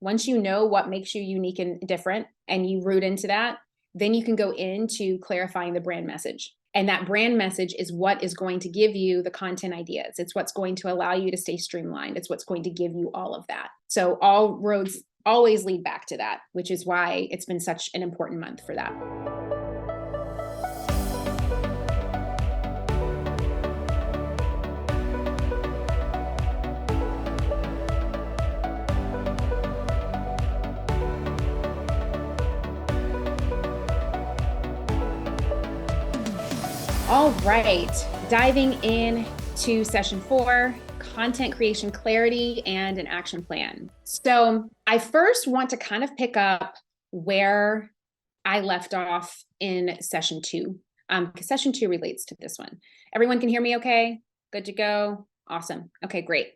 Once you know what makes you unique and different and you root into that, then you can go into clarifying the brand message. And that brand message is what is going to give you the content ideas. It's what's going to allow you to stay streamlined. It's what's going to give you all of that. So all roads always lead back to that, which is why it's been such an important month for that. All right, diving into session 4, content creation clarity and an action plan. So I first want to kind of pick up where I left off in session 2, because session 2 relates to this one. Everyone can hear me okay? Good to go? Awesome. Okay, great.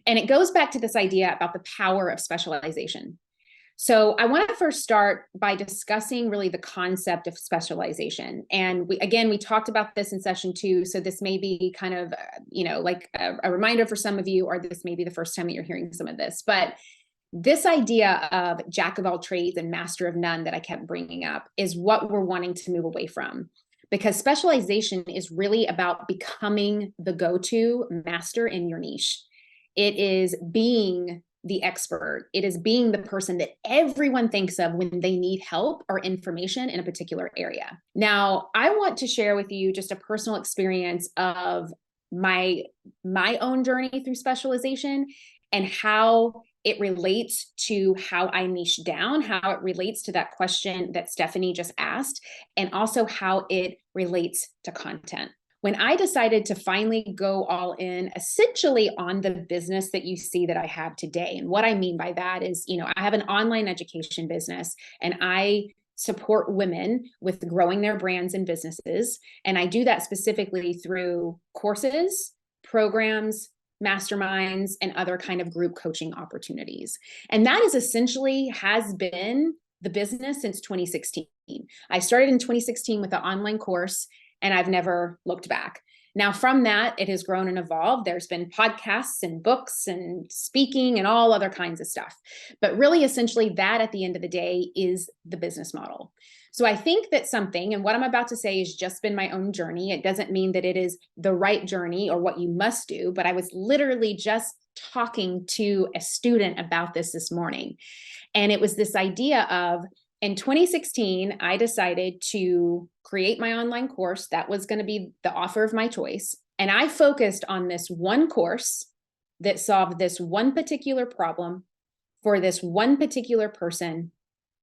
And it goes back to this idea about the power of specialization. So I want to first start by discussing really the concept of specialization. And we talked about this in session 2. So this may be kind of, like a reminder for some of you, or this may be the first time that you're hearing some of this. But this idea of jack of all trades and master of none that I kept bringing up is what we're wanting to move away from. Because specialization is really about becoming the go-to master in your niche. It is being the expert. It is being the person that everyone thinks of when they need help or information in a particular area. Now, I want to share with you just a personal experience of my own journey through specialization and how it relates to how I niche down, how it relates to that question that Stephanie just asked, and also how it relates to content. When I decided to finally go all in essentially on the business that you see that I have today. And what I mean by that is, I have an online education business and I support women with growing their brands and businesses. And I do that specifically through courses, programs, masterminds, and other kind of group coaching opportunities. And that is essentially has been the business since 2016. I started in 2016 with an online course, and I've never looked back. Now, from that, it has grown and evolved. There's been podcasts and books and speaking and all other kinds of stuff. But really, essentially, that at the end of the day is the business model. So I think that something, and what I'm about to say has just been my own journey. It doesn't mean that it is the right journey or what you must do, but I was literally just talking to a student about this morning. And it was this idea of, in 2016, I decided to create my online course. That was going to be the offer of my choice. And I focused on this one course that solved this one particular problem for this one particular person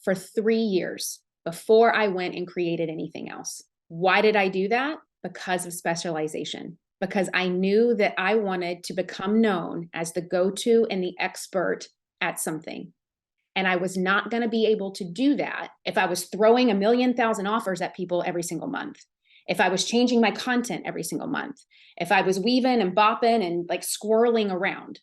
for 3 years before I went and created anything else. Why did I do that? Because of specialization. Because I knew that I wanted to become known as the go-to and the expert at something. And I was not going to be able to do that if I was throwing 1,000,000 offers at people every single month. If I was changing my content every single month. If I was weaving and bopping and like squirreling around.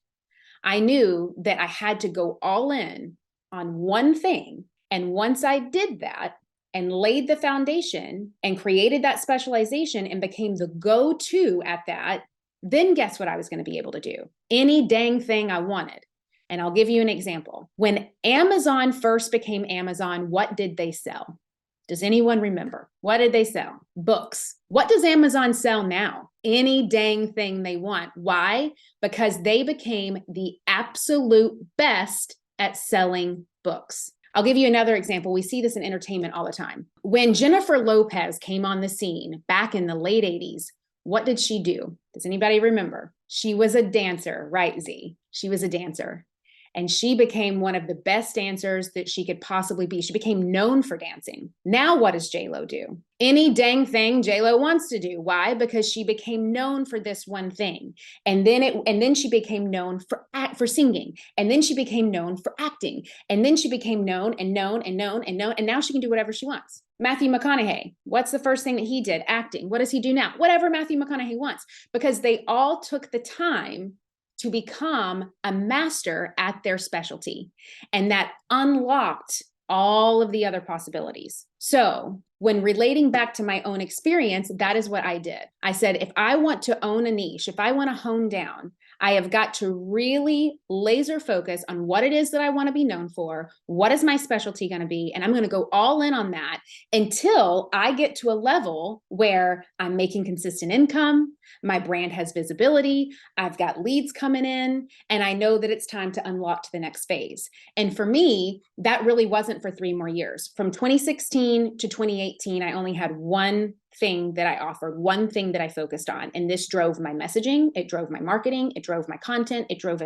I knew that I had to go all in on one thing. And once I did that and laid the foundation and created that specialization and became the go-to at that, then guess what I was going to be able to do? Any dang thing I wanted. And I'll give you an example. When Amazon first became Amazon, what did they sell? Does anyone remember? What did they sell? Books. What does Amazon sell now? Any dang thing they want. Why? Because they became the absolute best at selling books. I'll give you another example. We see this in entertainment all the time. When Jennifer Lopez came on the scene back in the late 80s, what did she do? Does anybody remember? She was a dancer, right, Z? She was a dancer. And she became one of the best dancers that she could possibly be. She became known for dancing. Now what does J-Lo do? Any dang thing J-Lo wants to do. Why? Because she became known for this one thing. And then she became known for singing. And then she became known for acting. And then she became known. And now she can do whatever she wants. Matthew McConaughey, what's the first thing that he did? Acting. What does he do now? Whatever Matthew McConaughey wants. Because they all took the time to become a master at their specialty. And that unlocked all of the other possibilities. So when relating back to my own experience, that is what I did. I said, if I want to own a niche, if I want to hone down, I have got to really laser focus on what it is that I want to be known for. What is my specialty going to be? And I'm going to go all in on that until I get to a level where I'm making consistent income. My brand has visibility. I've got leads coming in, and I know that it's time to unlock to the next phase. And for me, that really wasn't for 3 more years. From 2016 to 2018, I only had one thing that I offered, one thing that I focused on. And this drove my messaging, it drove my marketing, it drove my content, it drove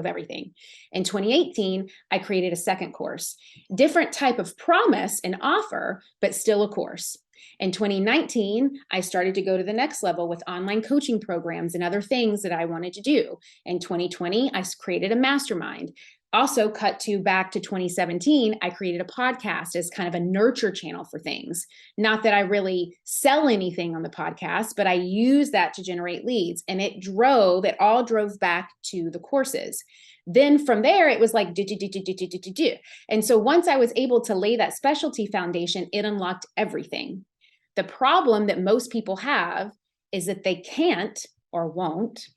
everything. In 2018, I created a second course, different type of promise and offer, but still a course. In 2019, I started to go to the next level with online coaching programs and other things that I wanted to do. In 2020, I created a mastermind. Also, cut to back to 2017, I created a podcast as kind of a nurture channel for things. Not that I really sell anything on the podcast, but I use that to generate leads. And it all drove back to the courses. Then from there, it was like, do. And so once I was able to lay that specialty foundation, it unlocked everything. The problem that most people have is that they can't or won't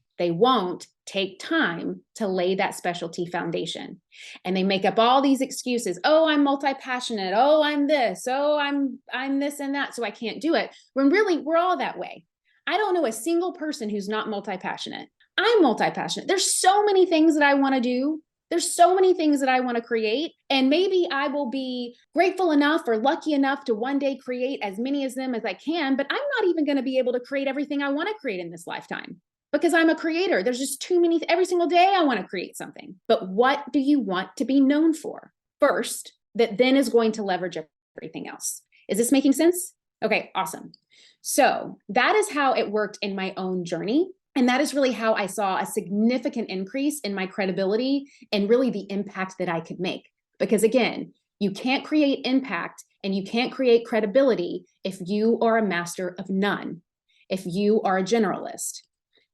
take time to lay that specialty foundation. And they make up all these excuses. Oh, I'm multi-passionate. Oh, I'm this. Oh, I'm this and that, so I can't do it. When really, we're all that way. I don't know a single person who's not multi-passionate. I'm multi-passionate. There's so many things that I want to do. There's so many things that I want to create. And maybe I will be grateful enough or lucky enough to one day create as many of them as I can, but I'm not even going to be able to create everything I want to create in this lifetime. Because I'm a creator. There's just too many. Every single day I want to create something. But what do you want to be known for first that then is going to leverage everything else? Is this making sense? Okay, awesome. So that is how it worked in my own journey. And that is really how I saw a significant increase in my credibility and really the impact that I could make. Because again, you can't create impact and you can't create credibility if you are a master of none, if you are a generalist.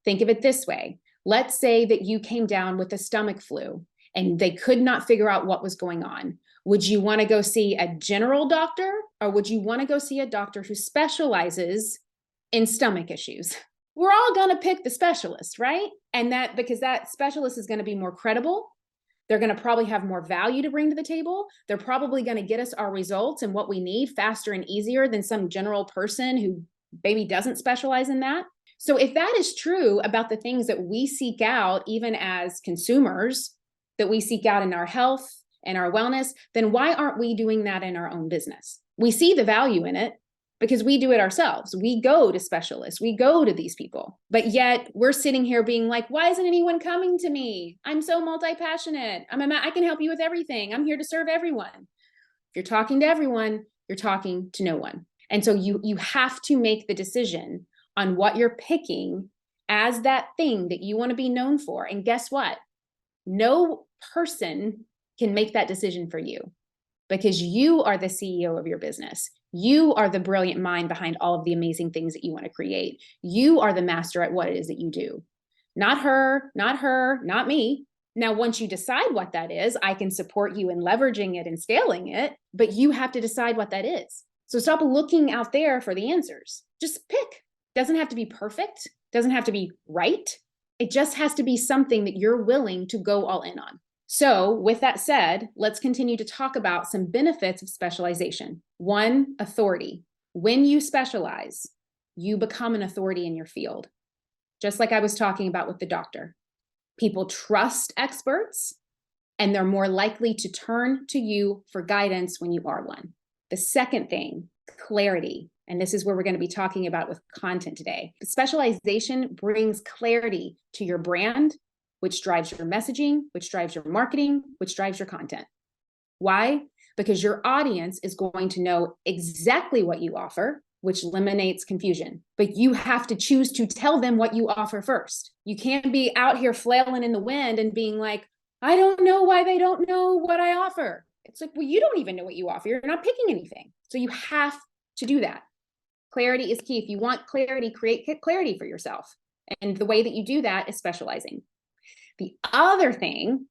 Think of it this way. Let's say that you came down with a stomach flu and they could not figure out what was going on. Would you want to go see a general doctor, or would you want to go see a doctor who specializes in stomach issues? We're all going to pick the specialist, right? And that because that specialist is going to be more credible. They're going to probably have more value to bring to the table. They're probably going to get us our results and what we need faster and easier than some general person who maybe doesn't specialize in that. So if that is true about the things that we seek out, even as consumers, that we seek out in our health and our wellness, then why aren't we doing that in our own business? We see the value in it because we do it ourselves. We go to specialists, we go to these people, but yet we're sitting here being like, why isn't anyone coming to me? I'm so multi-passionate. I can help you with everything. I'm here to serve everyone. If you're talking to everyone, you're talking to no one. And so you have to make the decision on what you're picking as that thing that you want to be known for. And guess what? No person can make that decision for you because you are the CEO of your business. You are the brilliant mind behind all of the amazing things that you want to create. You are the master at what it is that you do. Not her, not me. Now, once you decide what that is, I can support you in leveraging it and scaling it, but you have to decide what that is. So stop looking out there for the answers. Just pick. Doesn't have to be perfect, doesn't have to be right. It just has to be something that you're willing to go all in on. So with that said, let's continue to talk about some benefits of specialization. 1, authority. When you specialize, you become an authority in your field. Just like I was talking about with the doctor. People trust experts and they're more likely to turn to you for guidance when you are one. The second thing, clarity. And this is where we're going to be talking about with content today. Specialization brings clarity to your brand, which drives your messaging, which drives your marketing, which drives your content. Why? Because your audience is going to know exactly what you offer, which eliminates confusion. But you have to choose to tell them what you offer first. You can't be out here flailing in the wind and being like, I don't know why they don't know what I offer. It's like, well, you don't even know what you offer. You're not picking anything. So you have to do that. Clarity is key. If you want clarity, create clarity for yourself. And the way that you do that is specializing. The other thing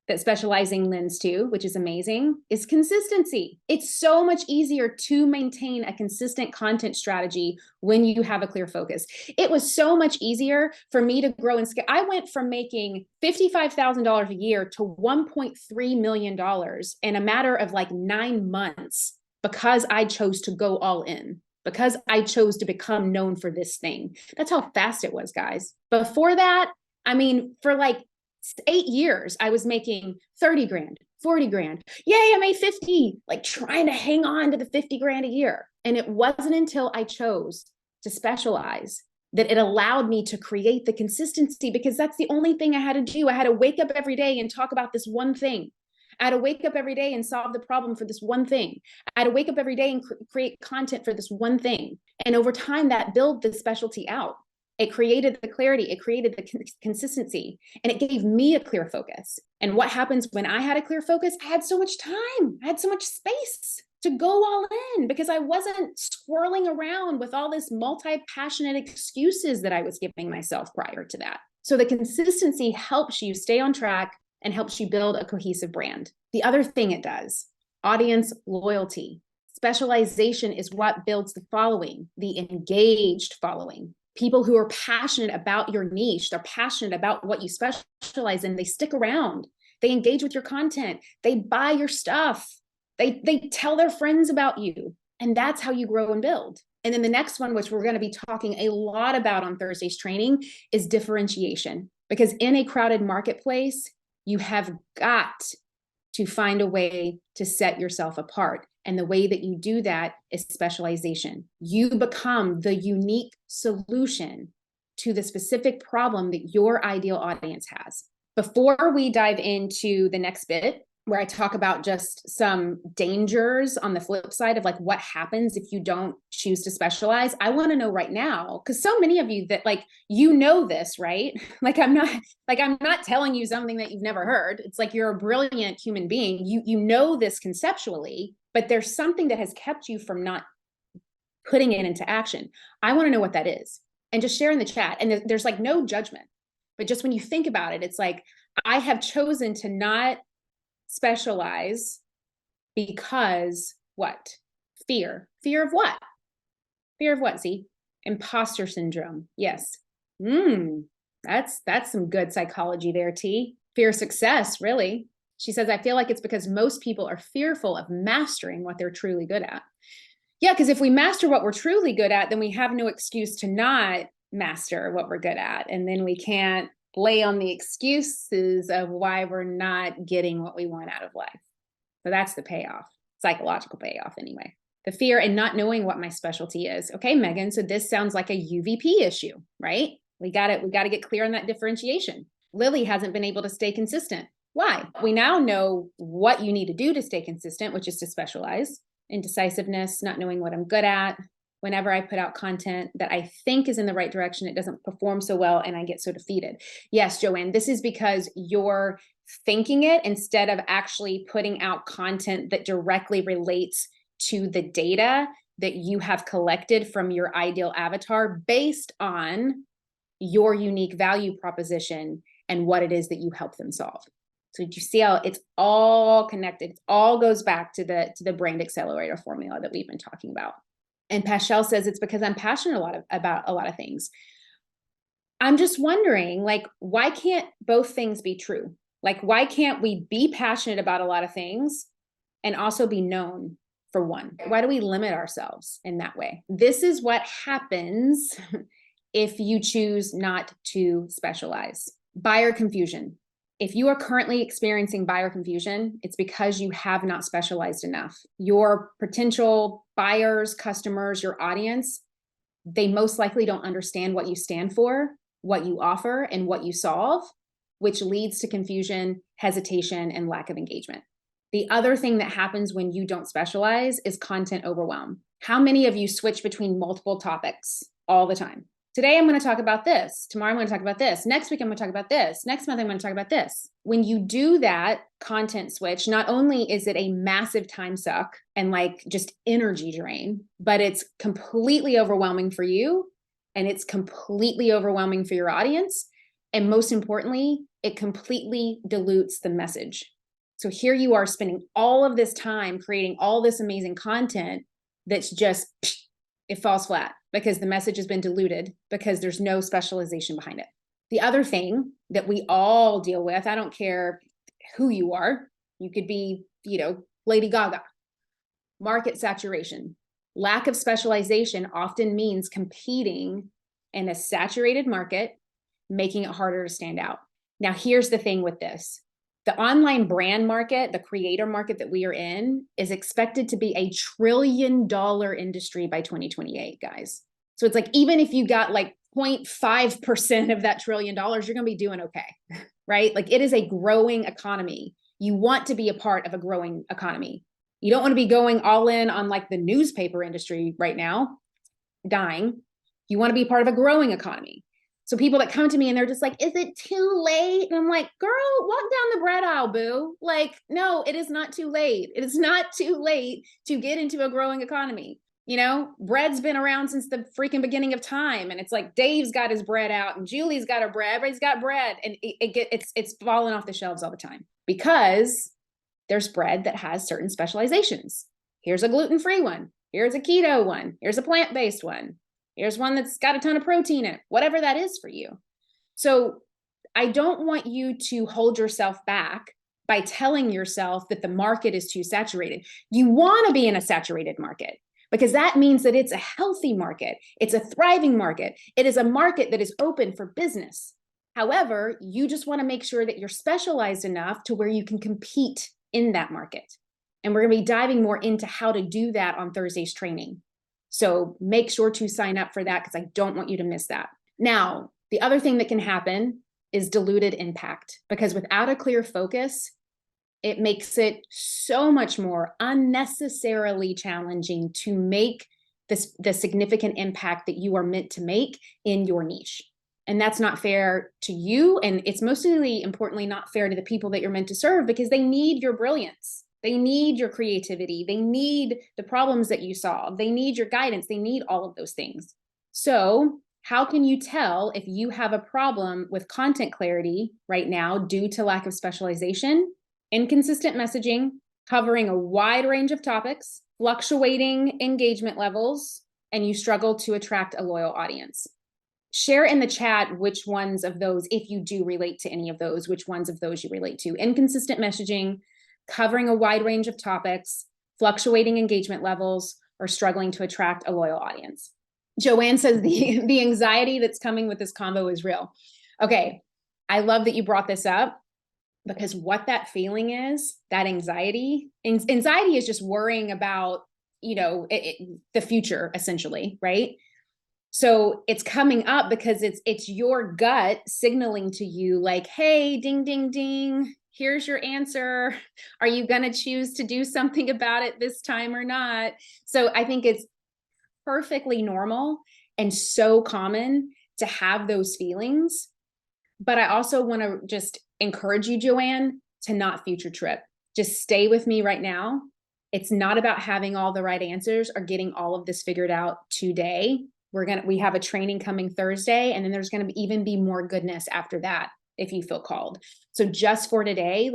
that specializing lends to, which is amazing, is consistency. It's so much easier to maintain a consistent content strategy when you have a clear focus. It was so much easier for me to grow and scale. I went from making $55,000 a year to $1.3 million in a matter of like 9 months because I chose to go all in, because I chose to become known for this thing. That's how fast it was, guys. Before that, I mean, for like 8 years, I was making 30 grand, 40 grand. Yay, I made 50, like trying to hang on to the 50 grand a year. And it wasn't until I chose to specialize that it allowed me to create the consistency, because that's the only thing I had to do. I had to wake up every day and talk about this one thing. I had to wake up every day and solve the problem for this one thing. I had to wake up every day and create content for this one thing. And over time, that built the specialty out. It created the clarity, it created the consistency, and it gave me a clear focus. And what happens when I had a clear focus? I had so much time, I had so much space to go all in, because I wasn't swirling around with all this multi-passionate excuses that I was giving myself prior to that. So the consistency helps you stay on track and helps you build a cohesive brand. The other thing it does, audience loyalty. Specialization is what builds the following, the engaged following. People who are passionate about your niche, they're passionate about what you specialize in, they stick around, they engage with your content, they buy your stuff, they tell their friends about you. And that's how you grow and build. And then the next one, which we're going to be talking a lot about on Thursday's training, is differentiation. Because in a crowded marketplace, you have got to find a way to set yourself apart. And the way that you do that is specialization. You become the unique solution to the specific problem that your ideal audience has. Before we dive into the next bit, where I talk about just some dangers on the flip side of like what happens if you don't choose to specialize, I want to know right now, because so many of you that like, you know this, right? I'm not telling you something that you've never heard. It's like you're a brilliant human being. You know this conceptually, but there's something that has kept you from not putting it into action. I want to know what that is, and just share in the chat. And there's like no judgment, but just when you think about it, it's like, I have chosen to not specialize because what? Fear of what? Fear of what? See, imposter syndrome. Yes. That's some good psychology there, T. Fear of success, really. She says, I feel like it's because most people are fearful of mastering what they're truly good at. Yeah, because if we master what we're truly good at, then we have no excuse to not master what we're good at. And then we can't lay on the excuses of why we're not getting what we want out of life. So that's the payoff, psychological payoff anyway. The fear and not knowing what my specialty is. Okay, Megan, so this sounds like a UVP issue, right? We got to get clear on that differentiation. Lily hasn't been able to stay consistent. Why? We now know what you need to do to stay consistent, which is to specialize. Indecisiveness, not knowing what I'm good at. Whenever I put out content that I think is in the right direction, it doesn't perform so well and I get so defeated. Yes, Joanne, this is because you're thinking it instead of actually putting out content that directly relates to the data that you have collected from your ideal avatar based on your unique value proposition and what it is that you help them solve. So did you see how it's all connected? It all goes back to the brand accelerator formula that we've been talking about. And Paschal says it's because I'm passionate about a lot of things. I'm just wondering, like, why can't both things be true? Like, why can't we be passionate about a lot of things and also be known for one? Why do we limit ourselves in that way? This is what happens if you choose not to specialize. Buyer confusion. If you are currently experiencing buyer confusion, it's because you have not specialized enough. Your potential buyers, customers, your audience, they most likely don't understand what you stand for, what you offer, and what you solve, which leads to confusion, hesitation, and lack of engagement. The other thing that happens when you don't specialize is content overwhelm. How many of you switch between multiple topics all the time? Today, I'm going to talk about this. Tomorrow, I'm going to talk about this. Next week, I'm going to talk about this. Next month, I'm going to talk about this. When you do that content switch, not only is it a massive time suck and like just energy drain, but it's completely overwhelming for you and it's completely overwhelming for your audience. And most importantly, it completely dilutes the message. So here you are spending all of this time creating all this amazing content that's just, it falls flat because the message has been diluted because there's no specialization behind it. The other thing that we all deal with, I don't care who you are, you could be, Lady Gaga, market saturation. Lack of specialization often means competing in a saturated market, making it harder to stand out. Now, here's the thing with this. The online brand market, the creator market that we are in, is expected to be $1 trillion industry by 2028, guys. So it's like, even if you got like 0.5% of that $1 trillion, you're going to be doing okay, right? Like, it is a growing economy. You want to be a part of a growing economy. You don't want to be going all in on like the newspaper industry right now, dying. You want to be part of a growing economy. So people that come to me and they're just like, is it too late? And I'm like, girl, walk down the bread aisle, boo. Like, no, it is not too late. It is not too late to get into a growing economy. Bread's been around since the freaking beginning of time. And it's like, Dave's got his bread out and Julie's got her bread, everybody's got bread. And it's falling off the shelves all the time because there's bread that has certain specializations. Here's a gluten-free one. Here's a keto one. Here's a plant-based one. Here's one that's got a ton of protein in it, whatever that is for you. So I don't want you to hold yourself back by telling yourself that the market is too saturated. You want to be in a saturated market because that means that it's a healthy market. It's a thriving market. It is a market that is open for business. However, you just want to make sure that you're specialized enough to where you can compete in that market. And we're going to be diving more into how to do that on Thursday's training. So make sure to sign up for that because I don't want you to miss that. Now, the other thing that can happen is diluted impact, because without a clear focus, it makes it so much more unnecessarily challenging to make the significant impact that you are meant to make in your niche. And that's not fair to you. And it's mostly importantly not fair to the people that you're meant to serve, because they need your brilliance. They need your creativity. They need the problems that you solve. They need your guidance. They need all of those things. So how can you tell if you have a problem with content clarity right now due to lack of specialization, inconsistent messaging, covering a wide range of topics, fluctuating engagement levels, and you struggle to attract a loyal audience? Share in the chat which ones of those, if you do relate to any of those, which ones of those you relate to. Inconsistent messaging, covering a wide range of topics, fluctuating engagement levels, or struggling to attract a loyal audience. Joanne says the anxiety that's coming with this combo is real. Okay, I love that you brought this up, because what that feeling is, that anxiety is just worrying about, the future, essentially, right? So it's coming up because it's your gut signaling to you like, hey, ding, ding, ding, here's your answer. Are you going to choose to do something about it this time or not? So I think it's perfectly normal and so common to have those feelings. But I also want to just encourage you, Joanne, to not future trip. Just stay with me right now. It's not about having all the right answers or getting all of this figured out today. We have a training coming Thursday, and then there's going to even be more goodness after that if you feel called. So just for today,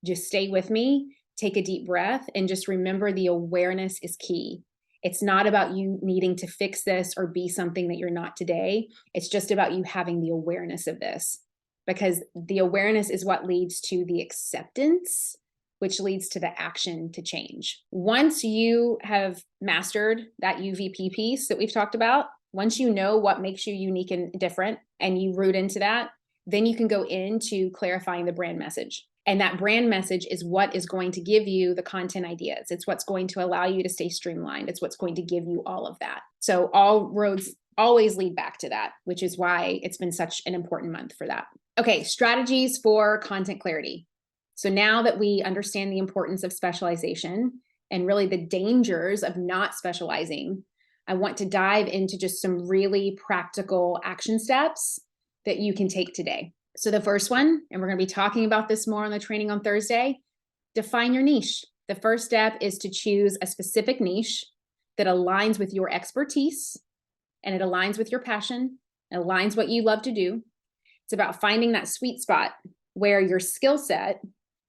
just stay with me, take a deep breath, and just remember the awareness is key. It's not about you needing to fix this or be something that you're not today. It's just about you having the awareness of this, because the awareness is what leads to the acceptance, which leads to the action to change. Once you have mastered that UVP piece that we've talked about, once you know what makes you unique and different and you root into that, then you can go into clarifying the brand message. And that brand message is what is going to give you the content ideas. It's what's going to allow you to stay streamlined. It's what's going to give you all of that. So all roads always lead back to that, which is why it's been such an important month for that. Okay, strategies for content clarity. So now that we understand the importance of specialization and really the dangers of not specializing, I want to dive into just some really practical action steps that you can take today. So the first one, and we're going to be talking about this more on the training on Thursday, define your niche. The first step is to choose a specific niche that aligns with your expertise and it aligns with your passion, it aligns what you love to do. It's about finding that sweet spot where your skill set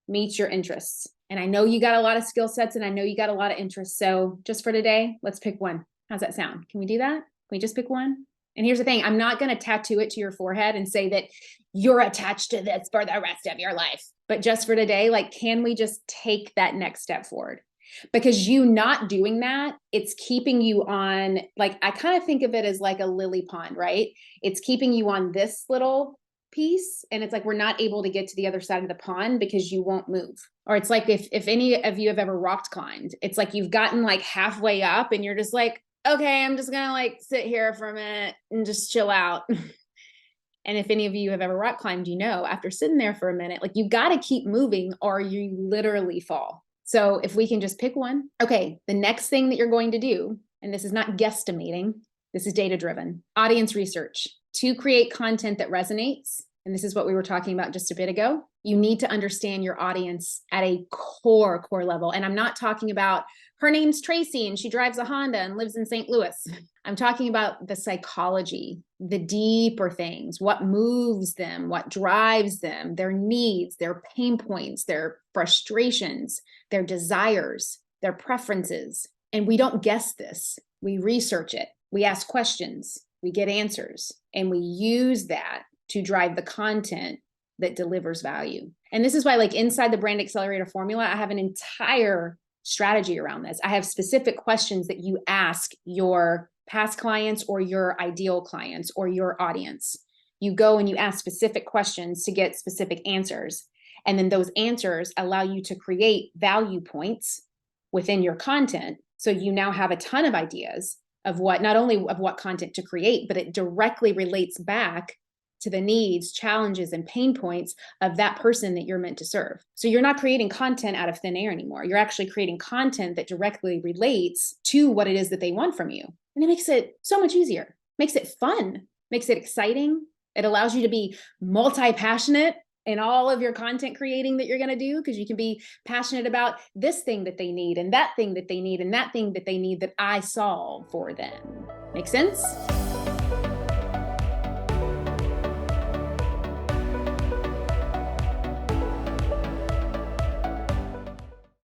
meets your interests. And I know you got a lot of skill sets and I know you got a lot of interests. So just for today, let's pick one. How's that sound? Can we do that? Can we just pick one? And here's the thing, I'm not going to tattoo it to your forehead and say that you're attached to this for the rest of your life. But just for today, like, can we just take that next step forward? Because you not doing that, it's keeping you on, like, I kind of think of it as like a lily pond, right? It's keeping you on this little piece. And it's like, we're not able to get to the other side of the pond because you won't move. Or it's like, if any of you have ever rock climbed, it's like you've gotten like halfway up and you're just like, okay, I'm just gonna like sit here for a minute and just chill out. And if any of you have ever rock climbed, you know, after sitting there for a minute, like, you got to keep moving or you literally fall. So if we can just pick one. Okay, the next thing that you're going to do, and this is not guesstimating, this is data-driven, audience research. To create content that resonates, and this is what we were talking about just a bit ago, you need to understand your audience at a core level. And I'm not talking about, her name's Tracy and she drives a Honda and lives in St. Louis. I'm talking about the psychology, the deeper things, what moves them, what drives them, their needs, their pain points, their frustrations, their desires, their preferences. And we don't guess this. We research it. We ask questions. We get answers. And we use that to drive the content that delivers value. And this is why, like, inside the Brand Accelerator formula, I have an entire strategy around this. I have specific questions that you ask your past clients or your ideal clients or your audience. You go and you ask specific questions to get specific answers. And then those answers allow you to create value points within your content. So you now have a ton of ideas of what, not only of what content to create, but it directly relates back to the needs, challenges, and pain points of that person that you're meant to serve. So you're not creating content out of thin air anymore. You're actually creating content that directly relates to what it is that they want from you. And it makes it so much easier, makes it fun, makes it exciting. It allows you to be multi-passionate in all of your content creating that you're going to do, because you can be passionate about this thing that they need and that thing that they need and that thing that they need that I solve for them. Make sense?